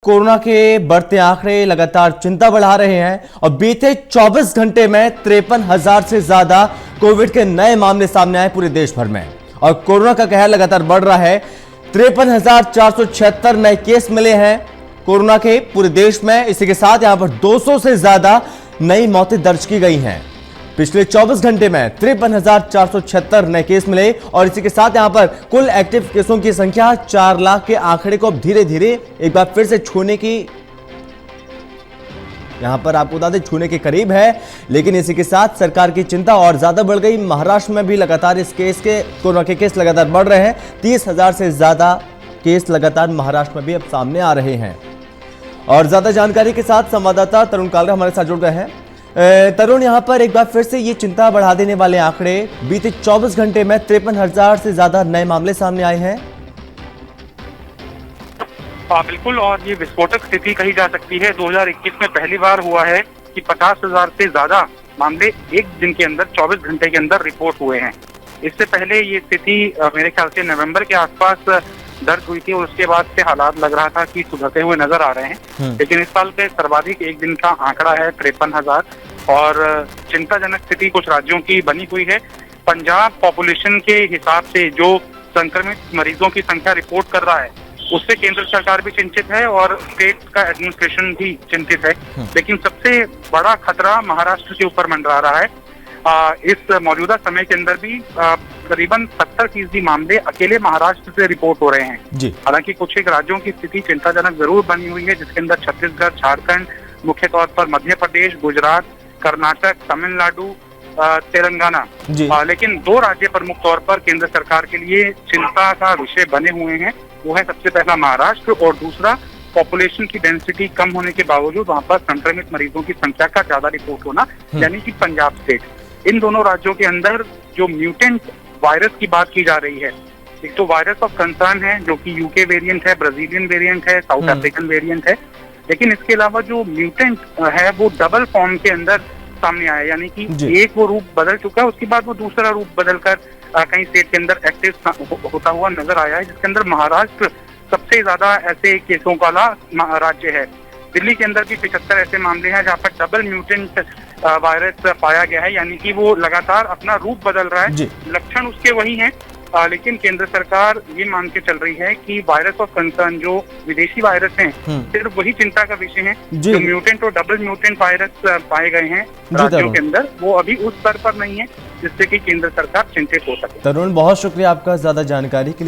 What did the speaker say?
Corona के बढ़ते आंकड़े लगातार चिंता बढ़ा रहे हैं और बीते 24 घंटे में 53,000 से ज्यादा कोविड के नए मामले सामने आए पूरे देश भर में। और कोरोना का कहर लगातार बढ़ रहा है। 53,476 नए केस मिले हैं कोरोना के पूरे देश में। इसी के साथ यहां पर 200 से ज्यादा नई मौतें दर्ज की गई हैं। पिछले 24 घंटे में 53,476 नए केस मिले और इसी के साथ यहां पर कुल एक्टिव केसों की संख्या 4 लाख के आंकड़े को अब धीरे धीरे एक बार फिर से छूने की, यहां पर आपको बता दें, छूने के करीब है। लेकिन इसी के साथ सरकार की चिंता और ज्यादा बढ़ गई। महाराष्ट्र में भी लगातार इस केस के कोरोना के केस लगातार बढ़ रहे हैं। 30,000 से ज्यादा केस लगातार महाराष्ट्र में भी अब सामने आ रहे हैं। और ज्यादा जानकारी के साथ संवाददाता तरुण कालरा हमारे साथ जुड़ गए हैं। तरुण, यहां पर एक बार फिर से ये चिंता बढ़ा देने वाले आंकड़े, बीते 24 घंटे में 53,000 से ज्यादा नए मामले सामने आए हैं। बिल्कुल, और ये विस्फोटक स्थिति कही जा सकती है। 2021 में पहली बार हुआ है कि 50,000 से ज्यादा मामले एक दिन के अंदर 24 घंटे के अंदर रिपोर्ट हुए हैं। इससे पहले ये स्थिति मेरे ख्याल से नवंबर के आसपास दर्ज हुई थी और उसके बाद से हालात लग रहा था कि सुधरते हुए नजर आ रहे हैं। लेकिन इस साल के सर्वाधिक एक दिन का आंकड़ा है 53,000 और चिंताजनक स्थिति कुछ राज्यों की बनी हुई है। पंजाब पॉपुलेशन के हिसाब से जो संक्रमित मरीजों की संख्या रिपोर्ट कर रहा है, उससे केंद्र सरकार भी चिंतित है और स्टेट का एडमिनिस्ट्रेशन भी चिंतित है। लेकिन सबसे बड़ा खतरा महाराष्ट्र के ऊपर मंडरा रहा है। इस मौजूदा समय के अंदर भी करीबन 70% मामले अकेले महाराष्ट्र से रिपोर्ट हो रहे हैं। हालांकि कुछ एक राज्यों की स्थिति चिंताजनक जरूर बनी हुई है, जिसके अंदर छत्तीसगढ़, झारखंड, मुख्य तौर पर मध्य प्रदेश, गुजरात, कर्नाटक, तमिलनाडु, तेलंगाना। लेकिन 2 राज्य प्रमुख तौर पर केंद्र सरकार के लिए चिंता का विषय बने हुए हैं। वो है सबसे पहला महाराष्ट्र और दूसरा पॉपुलेशन की डेंसिटी कम होने के बावजूद वहां पर संक्रमित मरीजों की संख्या का ज्यादा रिपोर्ट होना, यानी कि पंजाब स्टेट। इन दोनों राज्यों के अंदर जो म्यूटेंट वायरस की बात की जा रही है, एक तो वायरस ऑफ कंसर्न है जो कि यूके वेरिएंट है, ब्राजीलियन वेरिएंट है, साउथ अफ्रीकन वेरिएंट है। लेकिन इसके अलावा जो म्यूटेंट है वो डबल फॉर्म के अंदर सामने आया, यानी कि एक वो रूप बदल चुका है, उसके बाद वो दूसरा रूप बदलकर कई स्टेट के अंदर एक्टिव होता हुआ नजर आया है, जिसके अंदर महाराष्ट्र सबसे ज्यादा ऐसे केसों वाला राज्य है। दिल्ली के अंदर भी 75 ऐसे मामले हैं जहाँ पर डबल म्यूटेंट वायरस पाया गया है, यानी कि वो लगातार अपना रूप बदल रहा है। लक्षण उसके वही हैं, लेकिन केंद्र सरकार ये मान के चल रही है कि वायरस ऑफ कंसर्न जो विदेशी वायरस हैं, सिर्फ वही चिंता का विषय है। जो म्यूटेंट और डबल म्यूटेंट वायरस पाए गए हैं राज्यों के अंदर, वो अभी उस स्तर पर नहीं है जिससे कि केंद्र सरकार चिंतित हो सके। तरुण, बहुत शुक्रिया आपका ज्यादा जानकारी के लिए।